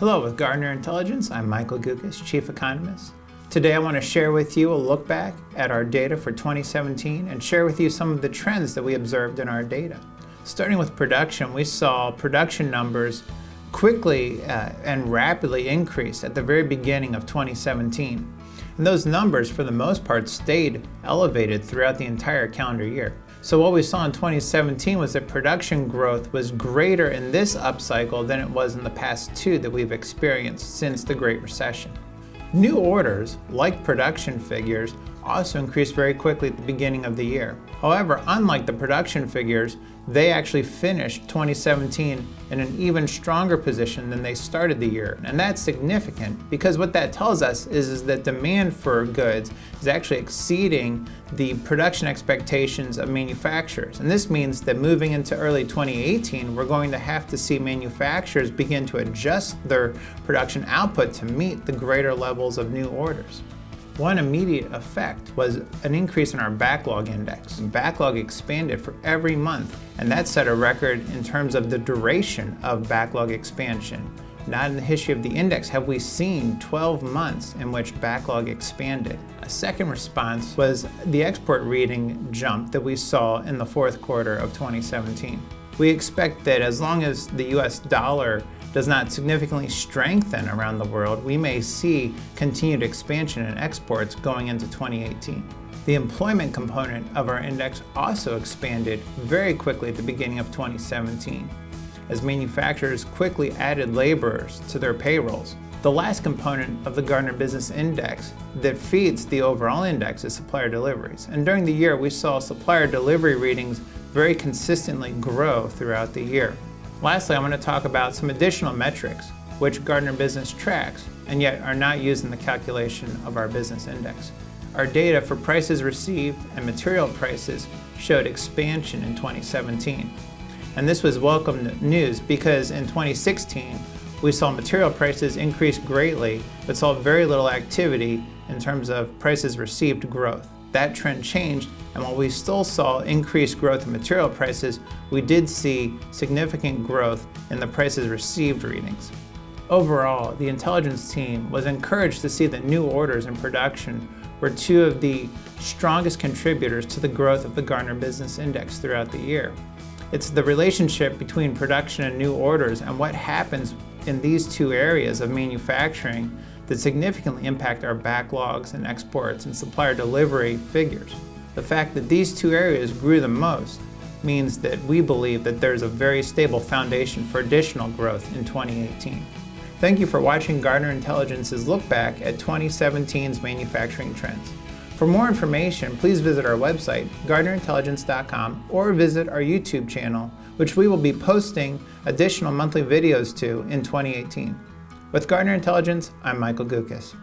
Hello, with Gartner Intelligence, I'm Michael Gukas, Chief Economist. Today I want to share with you a look back at our data for 2017 and share with you some of the trends that we observed in our data. Starting with production, we saw production numbers quickly and rapidly increase at the very beginning of 2017. And those numbers, for the most part, stayed elevated throughout the entire calendar year. So what we saw in 2017 was that production growth was greater in this upcycle than it was in the past two that we've experienced since the Great Recession. New orders, like production figures, also increased very quickly at the beginning of the year. However, unlike the production figures, they actually finished 2017 in an even stronger position than they started the year. And that's significant because what that tells us is that demand for goods is actually exceeding the production expectations of manufacturers. And this means that moving into early 2018, we're going to have to see manufacturers begin to adjust their production output to meet the greater levels of new orders. One immediate effect was an increase in our backlog index. Backlog expanded for every month, and that set a record in terms of the duration of backlog expansion. Not in the history of the index have we seen 12 months in which backlog expanded. A second response was the export reading jump that we saw in the fourth quarter of 2017. We expect that as long as the US dollar does not significantly strengthen around the world, we may see continued expansion in exports going into 2018. The employment component of our index also expanded very quickly at the beginning of 2017, as manufacturers quickly added laborers to their payrolls. The last component of the Gartner Business Index that feeds the overall index is supplier deliveries. And during the year, we saw supplier delivery readings very consistently grow throughout the year. Lastly, I want to talk about some additional metrics which Gartner Business tracks and yet are not used in the calculation of our business index. Our data for prices received and material prices showed expansion in 2017. And this was welcome news because in 2016, we saw material prices increase greatly but saw very little activity in terms of prices received growth. That trend changed, and while we still saw increased growth in material prices, we did see significant growth in the prices received readings. Overall, the intelligence team was encouraged to see that new orders and production were two of the strongest contributors to the growth of the Gartner Business Index throughout the year. It's the relationship between production and new orders and what happens in these two areas of manufacturing that significantly impact our backlogs and exports and supplier delivery figures. The fact that these two areas grew the most means that we believe that there's a very stable foundation for additional growth in 2018. Thank you for watching Gartner Intelligence's look back at 2017's manufacturing trends. For more information, please visit our website, GartnerIntelligence.com, or visit our YouTube channel, which we will be posting additional monthly videos to in 2018. With Gartner Intelligence, I'm Michael Gukas.